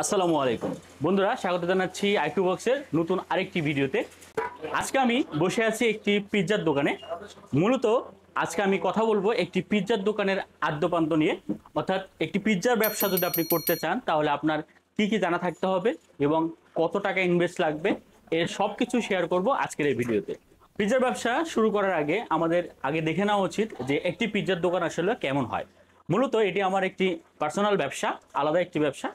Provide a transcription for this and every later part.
আসসালামু আলাইকুম বন্ধুরা, স্বাগত জানাচ্ছি আইকিউ বক্সের নতুন আরেকটি ভিডিওতে। আজকে আমি বসে আছি একটি পিৎজার দোকানে। মূলত আজকে আমি কথা বলবো একটি পিৎজার দোকানের আদ্যপান্ত নিয়ে, অর্থাৎ একটি পিৎজার ব্যবসা যদি আপনি করতে চান তাহলে আপনার কি কি জানা থাকতে হবে এবং কত টাকা ইনভেস্ট লাগবে, এর সব কিছু শেয়ার করব আজকের এই ভিডিওতে। পিৎজার ব্যবসা শুরু করার আগে আমাদের আগে দেখে নেওয়া উচিত যে একটি পিৎজার দোকান আসলে কেমন হয়। মূলত এটি আমার একটি পার্সোনাল ব্যবসা, আলাদা একটি ব্যবসা।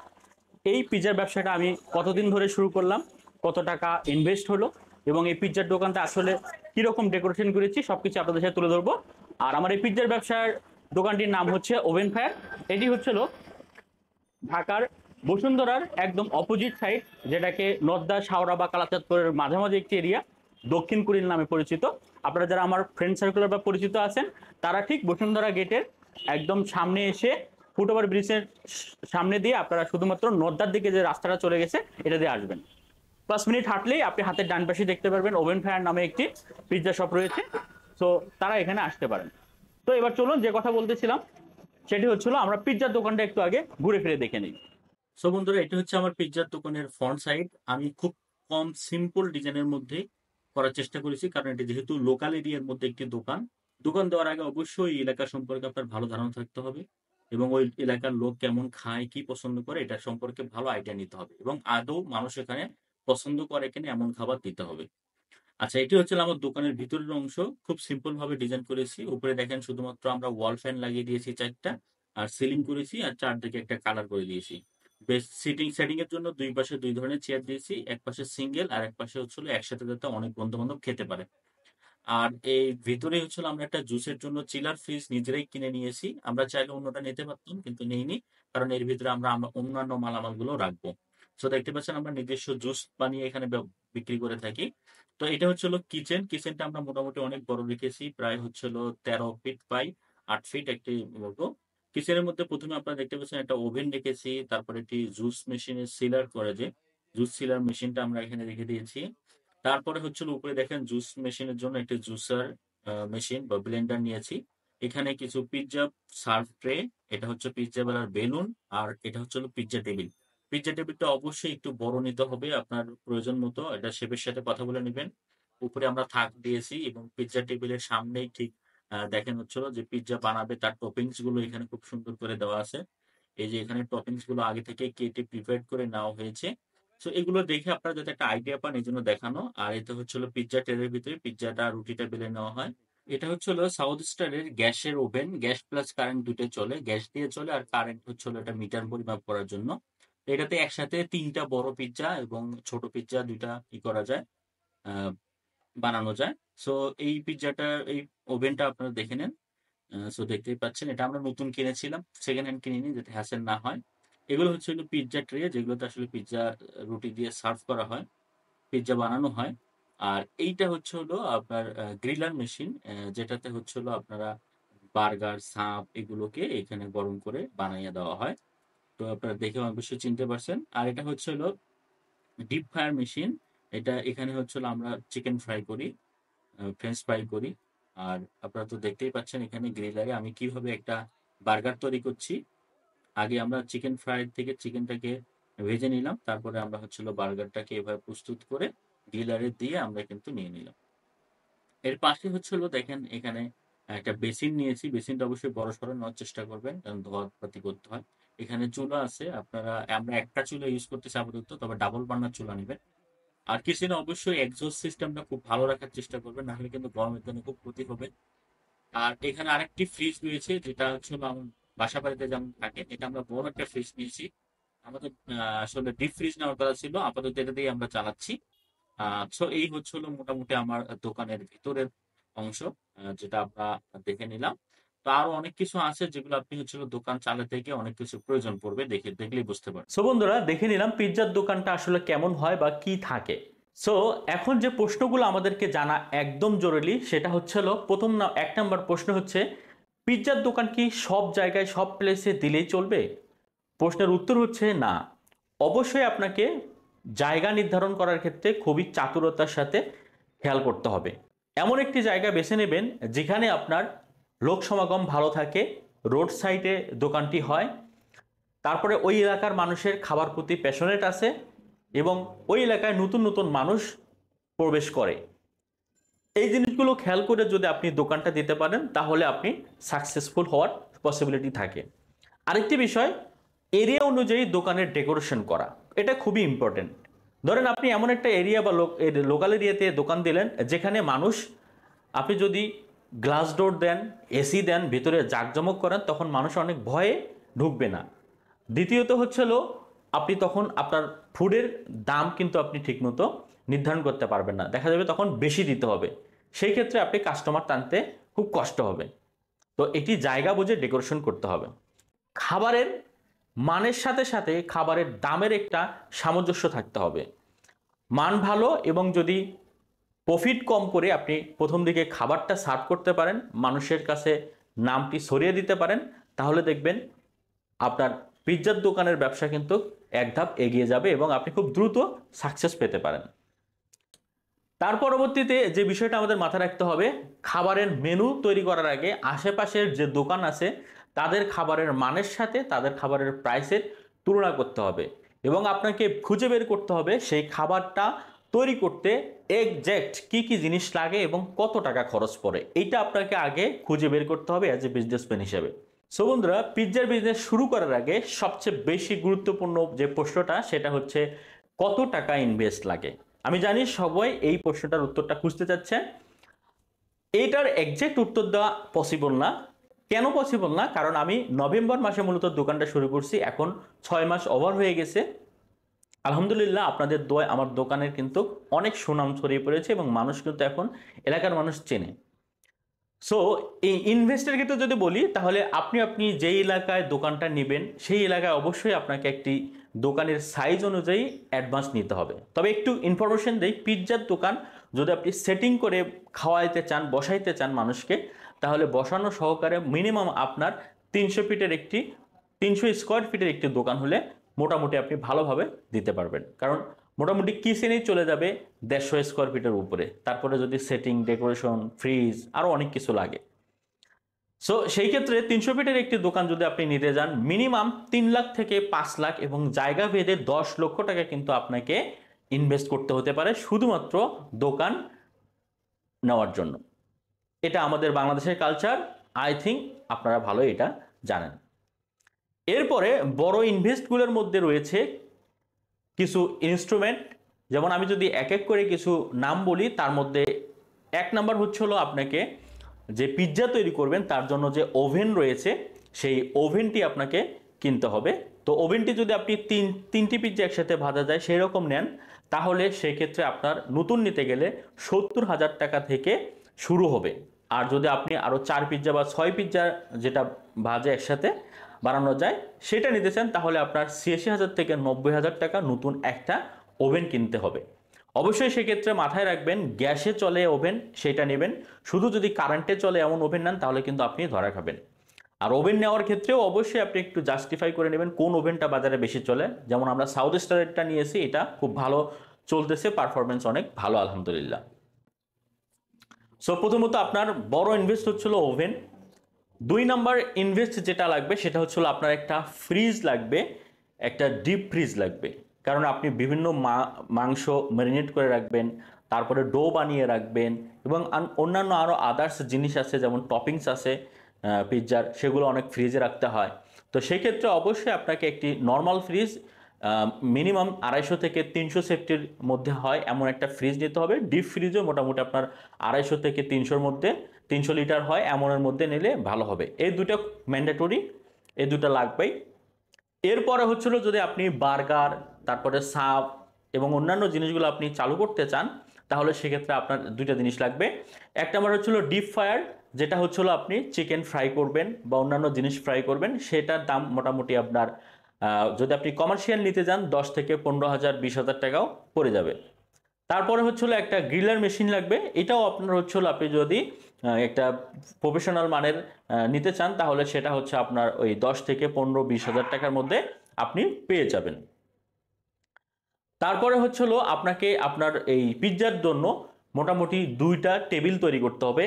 এই পিৎজার ব্যবসাটা আমি কতদিন ধরে শুরু করলাম, কত টাকা ইনভেস্ট হলো এবং এই পিৎজার দোকানটা আসলে কীরকম ডেকোরেশন করেছি সব কিছু আপনাদের সাথে তুলে ধরবো। আর আমার এই পিৎজার ব্যবসার দোকানটির নাম হচ্ছে ওভেন ফায়ার। এটি হচ্ছিল ঢাকার বসুন্ধরার একদম অপোজিট সাইড, যেটাকে নদ্দা, শাওরা বা কালাচাঁদপুরের মাঝামাঝি একটি এরিয়া, দক্ষিণ কুড়িল নামে পরিচিত। আপনারা যারা আমার ফ্রেন্ড সার্কেলের বা পরিচিত আছেন তারা ঠিক বসুন্ধরা গেটের একদম সামনে এসে ফুটওভার ব্রিজের সামনে দিয়ে আপনারা শুধুমাত্র নদ্দার দিকে যে রাস্তাটা চলে গেছে এটা দিয়ে আসবেন। 5 মিনিট হাঁটলেই আপনি হাতের ডান পাশে দেখতে পারবেন ওভেন ফায়ার নামে একটি পিৎজা শপ রয়েছে। সো তারা এখানে আসতে পারেন। তো এবার চলুন, যে কথা বলতেছিলাম সেটি হচ্ছিল আমরা পিৎজার দোকানটা একটু আগে ঘুরে ফিরে দেখে নিই। সো বন্ধুরা, এটা হচ্ছে আমার পিৎজার দোকানের ফ্রন্ট সাইড। আমি খুব কম সিম্পল ডিজাইনের মধ্যে করার চেষ্টা করেছি, কারণ এটি যেহেতু লোকাল এরিয়ার মধ্যে একটি দোকান। দোকান দেওয়ার আগে অবশ্যই এই এলাকা সম্পর্কে আপনার ভালো ধারণা থাকতে হবে এবং ওই এলাকার লোক কেমন খায়, কি পছন্দ করে, এটা সম্পর্কে ভালো আইডিয়া নিতে হবে এবং আদৌ মানুষ এখানে পছন্দ করে কিনা এমন খাবার দিতে হবে। আচ্ছা, এটি হচ্ছে আমার দোকানের ভিতরের অংশ। খুব সিম্পল ভাবে ডিজাইন করেছি। উপরে দেখেন শুধুমাত্র আমরা ওয়াল ফ্যান লাগিয়ে দিয়েছি 4টা, আর সিলিং করেছি আর চারদিকে একটা কালার করে দিয়েছি। বেশ সেটিং এর জন্য দুই পাশে দুই ধরনের চেয়ার দিয়েছি, এক পাশে সিঙ্গেল আর এক পাশে হচ্ছিল একসাথে, যাতে অনেক বন্ধু বান্ধব খেতে পারে। আর এই ভিতরে হচ্ছিল আমরা একটা জুসের জন্য চিলার ফ্রিজ নিজেরাই কিনে নিয়েছি। আমরা চাইলে অন্যটা নিতে পারতাম কিন্তু নেইনি, কারণ এর ভিতরে আমরা আমরা অন্যান্য মালামাল গুলো রাখবো। তো দেখতে পাচ্ছেন আমরা নিজস্ব জুস বানিয়ে এখানে বিক্রি করে থাকি। তো এটা হচ্ছিল কিচেনটা আমরা মোটামুটি অনেক বড় রেখেছি, প্রায় হচ্ছিল 13 ফিট বাই 8 ফিট একটি বলবো। কিচেনের মধ্যে প্রথমে আপনারা দেখতে পাচ্ছেন একটা ওভেন রেখেছি, তারপরে একটি জুস মেশিনের সিলার করে, যে জুস সিলার মেশিনটা আমরা এখানে রেখে দিয়েছি। তারপরে হচ্ছিল উপরে দেখেন জুস মেশিনের জন্য একটি জুসার মেশিন বা ব্লেন্ডার নিয়েছি। এখানে কিছু পিৎজা সার্ভ ট্রে, এটা হচ্ছে পিৎজা বেলার বেলুন, আর এটা হচ্ছে পিৎজা টেবিল। পিৎজা টেবিলটা অবশ্যই একটু বড় নিতে হবে আপনার প্রয়োজন মতো, এটা শেফের সাথে কথা বলে নেবেন। উপরে আমরা থাক দিয়েছি এবং পিৎজা টেবিলের সামনেই ঠিক দেখেন হচ্ছিল যে পিৎজা বানাবে তার টপিংস গুলো এখানে খুব সুন্দর করে দেওয়া আছে। এই যে এখানে টপিংস গুলো আগে থেকে কেটে প্রিপেয়ার করে নেওয়া হয়েছে। সো এগুলো দেখে আপনারা যাতে একটা আইডিয়া পান এই জন্য দেখানো। আর এটা হচ্ছিল পিৎজা ট্রের ভিতরে পিৎজাটা রুটিটা বেলে নেওয়া হয়। এটা হচ্ছিল সাউথ স্টারের গ্যাসের ওভেন, গ্যাস প্লাস কারেন্ট দুটোই চলে, গ্যাস দিয়ে চলে আর কারেন্ট হচ্ছিল এটা মিটার পরিমাপ করার জন্য। এটাতে একসাথে 3টা বড় পিৎজা এবং ছোট পিৎজা দুইটা করা যায়, আহ, বানানো যায়। সো এই পিৎজাটা, এই ওভেনটা আপনারা দেখে নেন। সো দেখতেই পাচ্ছেন এটা আমরা নতুন কিনেছিলাম, সেকেন্ড হ্যান্ড কিনিনি, যাতে হ্যাসেল না হয়। এগুলো হচ্ছে হলো পিৎজা ট্রে, যেগুলোতে আসলে পিৎজা রুটি দিয়ে সার্ভ করা হয়, পিৎজা বানানো হয়। আর এইটা হচ্ছে হলো আপনার গ্রিলার মেশিন, যেটাতে হচ্ছে হলো আপনারা বার্গার, সাপ এগুলোকে এখানে গরম করে বানাইয়া দেওয়া হয়। তো আপনারা দেখে অবশ্যই চিনতে পারছেন। আর এটা হচ্ছে হলো ডিপ ফ্রায়ার মেশিন। এটা এখানে হচ্ছে হলো আমরা চিকেন ফ্রাই করি, ফ্রেঞ্চ ফ্রাই করি। আর আপনারা তো দেখতেই পাচ্ছেন এখানে গ্রিলারে আমি কিভাবে একটা বার্গার তৈরি করছি। আগে আমরা চিকেন ফ্রাই থেকে চিকেনটাকে ভেজে নিলাম, তারপরে আমরা হচ্ছিল বার্গারটাকে এভাবে প্রস্তুত করে গ্রিলারে দিয়ে আমরা কিন্তু নিয়ে নিলাম। এর পাশে হচ্ছিল দেখেন এখানে একটা বেসিন নিয়েছি। বেসিনটা অবশ্যই বড় সড়ো নেওয়ার চেষ্টা করবেন, কারণ ধোয়াপাতি করতে হয়। এখানে চুলা আছে, আপনারা আমরা একটা চুলা ইউজ করতেছি আপাতত, তবে ডাবল বার্নার চুলা নেবেন। আর কিচেনে অবশ্যই এক্সস্ট সিস্টেমটা খুব ভালো রাখার চেষ্টা করবেন, নাহলে কিন্তু গরমের জন্য খুব ক্ষতি হবে। আর এখানে আরেকটি ফ্রিজ রয়েছে, যেটা হচ্ছে হলো আমার বাসা বাড়িতে যেমন থাকে, এটা আমরা বড় একটা ফ্রিজ নিয়েছি। আমাদের আসলে ডিপ ফ্রিজ নেওয়ার কথা ছিল, আপাতত এটা দিয়ে আমরা চালাচ্ছি। সো এই হচ্ছে হলো মোটামুটি আমার দোকানের ভিতরের অংশ, যেটা আমরা দেখে নিলাম। তো আরো অনেক কিছু আছে যেগুলো আপনি হচ্ছে হলো দোকান চালাতে গিয়ে অনেক কিছু প্রয়োজন পড়বে, দেখলেই বুঝতে পারবেন। সো বন্ধুরা, দেখে নিলাম পিৎজার দোকানটা আসলে কেমন হয় বা কি থাকে। সো এখন যে প্রশ্নগুলো আমাদেরকে জানা একদম জরুরি সেটা হচ্ছে হলো প্রথম না, 1 নম্বর প্রশ্ন হচ্ছে পিৎজার দোকান কি সব জায়গায় সব প্লেসে দিলেই চলবে? প্রশ্নের উত্তর হচ্ছে না। অবশ্যই আপনাকে জায়গা নির্ধারণ করার ক্ষেত্রে খুবই চাতুরতার সাথে খেয়াল করতে হবে। এমন একটি জায়গা বেছে নেবেন যেখানে আপনার লোক সমাগম ভালো থাকে, রোড সাইডে দোকানটি হয়, তারপরে ওই এলাকার মানুষের খাবার প্রতি প্যাশনেট আছে এবং ওই এলাকায় নতুন নতুন মানুষ প্রবেশ করে। এই জিনিসগুলো খেয়াল করে যদি আপনি দোকানটা দিতে পারেন তাহলে আপনি সাকসেসফুল হওয়ার পসিবিলিটি থাকে। আরেকটি বিষয়, এরিয়া অনুযায়ী দোকানের ডেকোরেশন করা, এটা খুবই ইম্পর্টেন্ট। ধরেন আপনি এমন একটা এরিয়া বা লোকাল এরিয়াতে দোকান দিলেন যেখানে মানুষ, আপনি যদি গ্লাস ডোর দেন, এসি দেন, ভিতরে জাঁকজমক করেন, তখন মানুষ অনেক ভয়ে ঢুকবে না। দ্বিতীয়ত হচ্ছিল আপনি তখন আপনার ফুডের দাম কিন্তু আপনি ঠিকমতো নির্ধারণ করতে পারবেন না, দেখা যাবে তখন বেশি দিতে হবে, সেই ক্ষেত্রে আপনি কাস্টমার টানতে খুব কষ্ট হবে। তো এটি জায়গা বুঝে ডেকোরেশন করতে হবে। খাবারের মানের সাথে সাথে খাবারের দামের একটা সামঞ্জস্য থাকতে হবে। মান ভালো এবং যদি প্রফিট কম করে আপনি প্রথম দিকে খাবারটা সার্ভ করতে পারেন, মানুষের কাছে নামটি ছড়িয়ে দিতে পারেন, তাহলে দেখবেন আপনার পিৎজার দোকানের ব্যবসা কিন্তু এক ধাপ এগিয়ে যাবে এবং আপনি খুব দ্রুত সাকসেস পেতে পারেন। তার পরবর্তীতে যে বিষয়টা আমাদের মাথায় রাখতে হবে, খাবারের মেনু তৈরি করার আগে আশেপাশের যে দোকান আছে তাদের খাবারের মানের সাথে তাদের খাবারের প্রাইসের তুলনা করতে হবে এবং আপনাকে খুঁজে বের করতে হবে সেই খাবারটা তৈরি করতে এক্স্যাক্ট কি কি জিনিস লাগে এবং কত টাকা খরচ পড়ে। এইটা আপনাকে আগে খুঁজে বের করতে হবে অ্যাজ এ বিজনেসম্যান হিসেবে। সো বন্ধুরা, পিৎজার বিজনেস শুরু করার আগে সবচেয়ে বেশি গুরুত্বপূর্ণ যে প্রশ্নটা সেটা হচ্ছে কত টাকা ইনভেস্ট লাগে। আমি জানি সবাই এই প্রশ্নটার উত্তরটা খুঁজতে চাচ্ছেন। এইটার এক্সাক্ট উত্তর দেওয়া পসিবল না। কেন পসিবল না? কারণ আমি নভেম্বর মাসে মূলত দোকানটা শুরু করছি, এখন 6 মাস ওভার হয়ে গেছে। আলহামদুলিল্লাহ আপনাদের দোয়ায় আমার দোকানের কিন্তু অনেক সুনাম ছড়িয়ে পড়েছে এবং মানুষ কিন্তু এখন এলাকার মানুষ চেনে। সো এই ইনভেস্টের ক্ষেত্রে যদি বলি, তাহলে আপনি যেই এলাকায় দোকানটা নেবেন সেই এলাকায় অবশ্যই আপনাকে একটি দোকানের সাইজ অনুযায়ী অ্যাডভান্স নিতে হবে। তবে একটু ইনফরমেশন দেই, পিৎজার দোকান যদি আপনি সেটিং করে খাওয়াইতে চান, বসাইতে চান মানুষকে, তাহলে বসানো সহকারে মিনিমাম আপনার 300 স্কোয়ার ফিটের একটি দোকান হলে মোটামুটি আপনি ভালোভাবে দিতে পারবেন। কারণ মোটামুটি কিচেনেই চলে যাবে 150 স্কোয়ার ফিটের উপরে, তারপরে যদি সেটিং, ডেকোরেশন, ফ্রিজ আরও অনেক কিছু লাগে। সো সেই ক্ষেত্রে 300 ফিটের একটি দোকান যদি আপনি নিতে যান, মিনিমাম 3 লাখ থেকে 5 লাখ এবং জায়গা ভেদে 10 লক্ষ টাকা কিন্তু আপনাকে ইনভেস্ট করতে হতে পারে শুধুমাত্র দোকান নেওয়ার জন্য। এটা আমাদের বাংলাদেশের কালচার, আই থিঙ্ক আপনারা ভালো এটা জানেন। এরপরে বড় ইনভেস্টগুলোর মধ্যে রয়েছে কিছু ইনস্ট্রুমেন্ট। যেমন আমি যদি এক এক করে কিছু নাম বলি, তার মধ্যে 1 নাম্বার হচ্ছে হলো আপনাকে যে পিৎজা তৈরি করবেন তার জন্য যে ওভেন রয়েছে সেই ওভেনটি আপনাকে কিনতে হবে। তো ওভেনটি যদি আপনি তিনটি পিৎজা একসাথে ভাজা যায় সেই রকম নেন, তাহলে সেক্ষেত্রে আপনার নতুন নিতে গেলে 70,000 টাকা থেকে শুরু হবে। আর যদি আপনি আরও 4 পিৎজা বা 6 পিৎজা যেটা ভাজা একসাথে বানানো যায় সেটা নিতে চান, তাহলে আপনার 86,000 থেকে 90,000 টাকা নতুন একটা ওভেন কিনতে হবে। অবশ্যই সেক্ষেত্রে মাথায় রাখবেন গ্যাসে চলে ওভেন সেটা নেবেন, শুধু যদি কারেন্টে চলে এমন ওভেন নেন তাহলে কিন্তু আপনি ধরা খাবেন। আর ওভেন নেওয়ার ক্ষেত্রেও অবশ্যই আপনি একটু জাস্টিফাই করে নেবেন কোন ওভেনটা বাজারে বেশি চলে। যেমন আমরা সাউথ স্টারেরটা নিয়েছি, এটা খুব ভালো চলতেছে, পারফরমেন্স অনেক ভালো আলহামদুলিল্লাহ। সো প্রথমত আপনার বড় ইনভেস্ট হচ্ছিল ওভেন। 2 নাম্বার ইনভেস্ট যেটা লাগবে সেটা হচ্ছিল আপনার একটা ফ্রিজ লাগবে, একটা ডিপ ফ্রিজ লাগবে। কারণ আপনি বিভিন্ন মাংস ম্যারিনেট করে রাখবেন, তারপরে ডো বানিয়ে রাখবেন এবং অন্যান্য আরও আদার্স জিনিস আছে যেমন টপিংস আছে পিৎজার, সেগুলো অনেক ফ্রিজে রাখতে হয়। তো সেক্ষেত্রে অবশ্যই আপনাকে একটি নর্মাল ফ্রিজ মিনিমাম 250 থেকে 300 সেফটির মধ্যে হয় এমন একটা ফ্রিজ নিতে হবে। ডিপ ফ্রিজও মোটামুটি আপনার 250 থেকে 300-র মধ্যে, 300 লিটার হয় এমনের মধ্যে নিলে ভালো হবে। এই দুটো ম্যান্ডেটরি, এই দুটো লাগবেই। এরপরে হচ্ছিল যদি আপনি বার্গার, তারপরে সাব এবং অন্যান্য জিনিসগুলো আপনি চালু করতে চান, তাহলে সেক্ষেত্রে আপনার দুইটা জিনিস লাগবে। এক নম্বর হচ্ছিল ডিপ ফায়ার, যেটা হচ্ছিল আপনি চিকেন ফ্রাই করবেন বা অন্যান্য জিনিস ফ্রাই করবেন, সেটার দাম মোটামুটি আপনার যদি আপনি কমার্শিয়াল নিতে যান 10 থেকে 15,000 20,000 টাকাও পড়ে যাবে। তারপরে হচ্ছিল একটা গ্রিলার মেশিন লাগবে, এটাও আপনার হচ্ছিল আপনি যদি একটা প্রফেশনাল মানের নিতে চান তাহলে সেটা হচ্ছে আপনার ওই 10 থেকে 15-20,000 টাকার মধ্যে আপনি পেয়ে যাবেন। তারপরে হচ্ছিল আপনাকে আপনার এই পিৎজার জন্য মোটামুটি 2টা টেবিল তৈরি করতে হবে।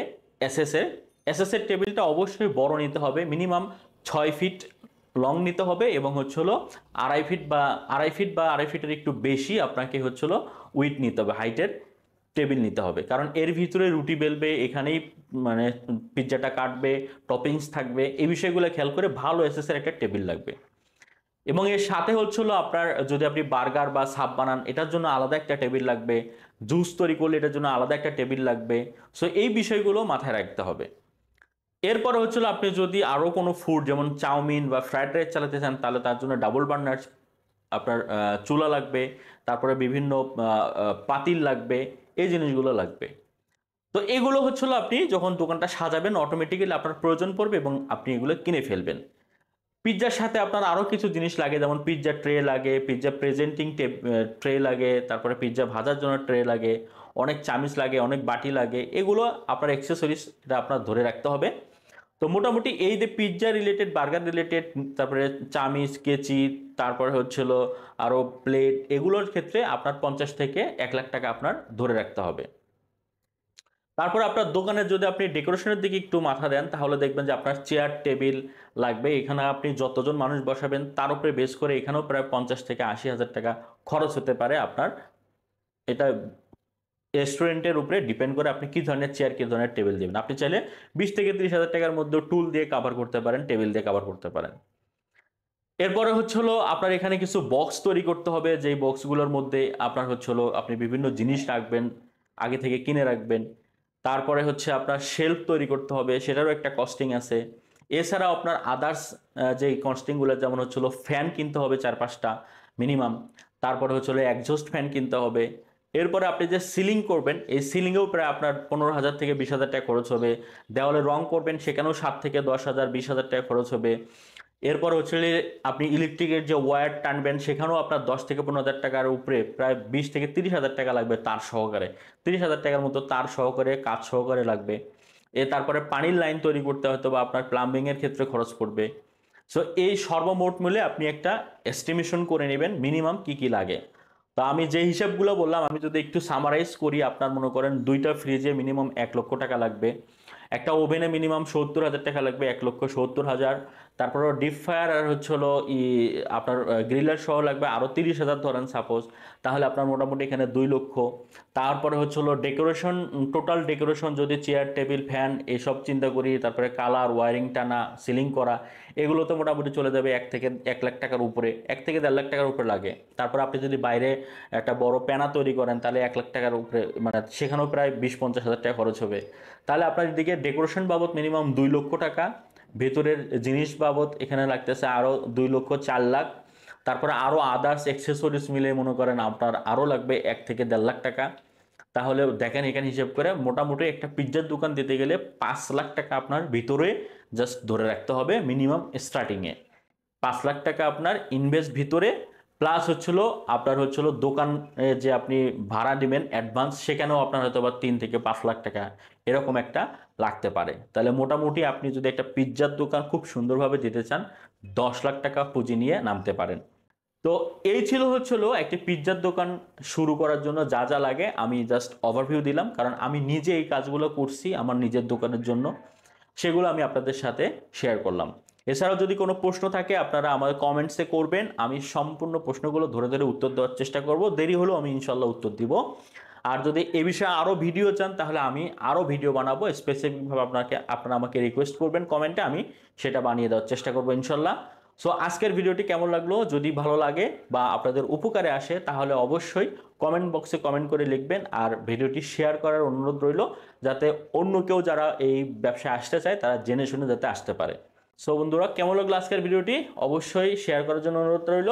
এসএসের টেবিলটা অবশ্যই বড় নিতে হবে, মিনিমাম 6 ফিট লং নিতে হবে এবং হচ্ছে হলো 2.5 ফিটের একটু বেশি আপনাকে হচ্ছে হলো উইথ নিতে হবে, হাইটের টেবিল নিতে হবে। কারণ এর ভিতরে রুটি বেলবে, এখানেই মানে পিৎজাটা কাটবে, টপিংস থাকবে, এই বিষয়গুলো খেয়াল করে ভালো এসএসের একটা টেবিল লাগবে। এবং এর সাথে হচ্ছিল আপনার যদি আপনি বার্গার বা সাব বানান এটার জন্য আলাদা একটা টেবিল লাগবে, জুস তৈরি করলে এটার জন্য আলাদা একটা টেবিল লাগবে। সো এই বিষয়গুলো মাথায় রাখতে হবে। এরপরে হচ্ছিল আপনি যদি আরও কোনো ফুড যেমন চাউমিন বা ফ্রাইড রাইস চালাতে চান তাহলে তার জন্য ডাবল বার্নার আপনার চুলা লাগবে, তারপরে বিভিন্ন পাতিল লাগবে, এই জিনিসগুলো লাগবে। তো এগুলো হচ্ছিল আপনি যখন দোকানটা সাজাবেন অটোমেটিক্যালি আপনার প্রয়োজন পড়বে এবং আপনি এগুলো কিনে ফেলবেন। পিৎজার সাথে আপনার আরও কিছু জিনিস লাগে, যেমন পিৎজা ট্রে লাগে, পিৎজা প্রেজেন্টিং ট্রে লাগে, তারপরে পিৎজা ভাজার জন্য ট্রে লাগে, অনেক চামিচ লাগে, অনেক বাটি লাগে, এগুলো আপনার অ্যাক্সেসরিজ এটা আপনার ধরে রাখতে হবে। তো মোটামুটি এই যে পিৎজা রিলেটেড, বার্গার রিলেটেড, তারপরে চামিচ, কেচি, তারপরে হচ্ছিল আরও প্লেট, এগুলোর ক্ষেত্রে আপনার 50 থেকে 1 লাখ টাকা আপনার ধরে রাখতে হবে। তারপর আপনার দোকানের যদি আপনি ডেকোরেশনের দিকে একটু মাথা দেন তাহলে দেখবেন যে আপনার চেয়ার টেবিল লাগবে। এখানে আপনি যতজন মানুষ বসাবেন তার উপরে বেস করে এখানেও প্রায় 50 থেকে 80 হাজার টাকা খরচ হতে পারে আপনার। এটা রেস্টুরেন্টের উপরে ডিপেন্ড করে আপনি কী ধরনের চেয়ার, কী ধরনের টেবিল দেবেন। আপনি চাইলে 20 থেকে 30 হাজার টাকার মধ্যে টুল দিয়ে কাভার করতে পারেন, টেবিল দিয়ে কাভার করতে পারেন। এরপরে হচ্ছে হলো আপনার এখানে কিছু বক্স তৈরি করতে হবে, যেই বক্সগুলোর মধ্যে আপনার হচ্ছে হলো আপনি বিভিন্ন জিনিস রাখবেন, আগে থেকে কিনে রাখবেন। তারপরে হচ্ছে আপনার শেলফ তৈরি করতে হবে, সেটারও একটা কস্টিং আছে। এছাড়াও আপনার আদার্স যেই কস্টিংগুলো, যেমন হচ্ছে হলো ফ্যান কিনতে হবে 4-5টা মিনিমাম, তারপরে হচ্ছে হলো একজস্ট ফ্যান কিনতে হবে। এরপরে আপনি যে সিলিং করবেন এই সিলিংয়েও প্রায় আপনার 15,000 থেকে 20,000 টাকা খরচ হবে। দেওয়ালে রং করবেন সেখানেও 7 থেকে 10,000, 20,000 টাকা খরচ হবে। এরপর হচ্ছে আপনি ইলেকট্রিকের যে ওয়্যার টানবেন সেখানেও আপনার 10 থেকে 15,000 টাকার উপরে প্রায় 20 থেকে 30,000 টাকা লাগবে তার সহকারে, 30,000 টাকার মতো তার সহকারে, কাজ সহকারে লাগবে। তারপরে পানির লাইন তৈরি করতে হয়তো বা আপনার প্লাম্বিংয়ের ক্ষেত্রে খরচ পড়বে। সো এই সর্বমোট মিলে আপনি একটা এস্টিমেশন করে নেবেন মিনিমাম কি কি লাগে। তো আমি যে হিসাবগুলো বললাম আমি যদি একটু সামারাইজ করি, আপনার মনে করেন 2টা ফ্রিজে মিনিমাম 1 লক্ষ টাকা লাগবে, একটা ওভেনে মিনিমাম 70,000 টাকা লাগবে, 1,70,000। তারপরে ডিপ ফায়ার আর হচ্ছে হলো আপনার গ্রিলার সহ লাগবে আরও 30,000 ধরেন সাপোজ, তাহলে আপনার মোটামুটি এখানে 2 লক্ষ। তারপরে হচ্ছে হলো ডেকোরেশন, টোটাল ডেকোরেশন যদি চেয়ার টেবিল ফ্যান এসব চিন্তা করি, তারপরে কালার, ওয়ারিং টানা, সিলিং করা, এগুলো তো মোটামুটি চলে যাবে 1 থেকে 1 লাখ টাকার উপরে, 1 থেকে 1.5 লাখ টাকার উপরে লাগে। তারপর আপনি যদি বাইরে একটা বড় প্যানা তৈরি করেন তাহলে 1 লাখ টাকার উপরে, মানে সেখানেও প্রায় 20-50 হাজার টাকা খরচ হবে। তাহলে আপনার এদিকে ডেকোরেশন বাবদ মিনিমাম 2 লক্ষ টাকা, ভেতরের জিনিস বাবদ এখানে লাগতেছে আরও 2 লক্ষ 4 লাখ, তারপরে আরও আদার্স অ্যাক্সেসরিজ মিলে মনে করেন আপনার আরও লাগবে 1 থেকে 1.5 লাখ টাকা। তাহলে দেখেন এখানে হিসেব করে মোটামুটি একটা পিৎজার দোকান দিতে গেলে 5 লাখ টাকা আপনার ভিতরে জাস্ট ধরে রাখতে হবে মিনিমাম স্টার্টিংয়ে। 5 লাখ টাকা আপনার ইনভেস্ট ভিতরে, প্লাস হচ্ছিল আপনার হচ্ছিল দোকান যে আপনি ভাড়া দিবেন অ্যাডভান্স, সেখানেও আপনার হয়তো বা 3 থেকে 5 লাখ টাকা এরকম একটা লাগতে পারে। তাহলে মোটামুটি আপনি যদি একটা পিৎজার দোকান খুব সুন্দরভাবে দিতে চান 10 লাখ টাকা পুঁজি নিয়ে নামতে পারেন। তো এই ছিল হচ্ছিল একটি পিৎজার দোকান শুরু করার জন্য যা যা লাগে। আমি জাস্ট ওভারভিউ দিলাম, কারণ আমি নিজে এই কাজগুলো করছি আমার নিজের দোকানের জন্য, সেগুলো আমি আপনাদের সাথে শেয়ার করলাম। এছাড়াও যদি কোনো প্রশ্ন থাকে আপনারা আমাদের কমেন্টসে করবেন, আমি সম্পূর্ণ প্রশ্নগুলো ধরে ধরে উত্তর দেওয়ার চেষ্টা করব, দেরি হলেও আমি ইনশাল্লাহ উত্তর দিব। আর যদি এ বিষয়ে আরও ভিডিও চান তাহলে আমি আরও ভিডিও বানাবো, স্পেসিফিকভাবে আপনারা আমাকে রিকোয়েস্ট করবেন কমেন্টে, আমি সেটা বানিয়ে দেওয়ার চেষ্টা করবো ইনশাল্লাহ। সো আজকের ভিডিওটি কেমন লাগলো, যদি ভালো লাগে বা আপনাদের উপকারে আসে তাহলে অবশ্যই কমেন্ট বক্সে কমেন্ট করে লিখবেন, আর ভিডিওটি শেয়ার করার অনুরোধ রইল যাতে অন্য কেউ যারা এই ব্যবসায় আসতে চায় তারা জেনে শুনে যাতে আসতে পারে। সো বন্ধুরা, কেমন লাগলো আজকের ভিডিওটি অবশ্যই শেয়ার করার জন্য অনুরোধ রইল।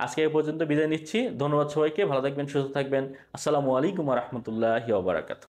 আজকে এই পর্যন্ত বিদায় নিচ্ছি, ধন্যবাদ সবাইকে, ভালো থাকবেন, সুস্থ থাকবেন। আসসালামু আলাইকুম ওয়া রাহমাতুল্লাহি ওয়া বারাকাতুহু।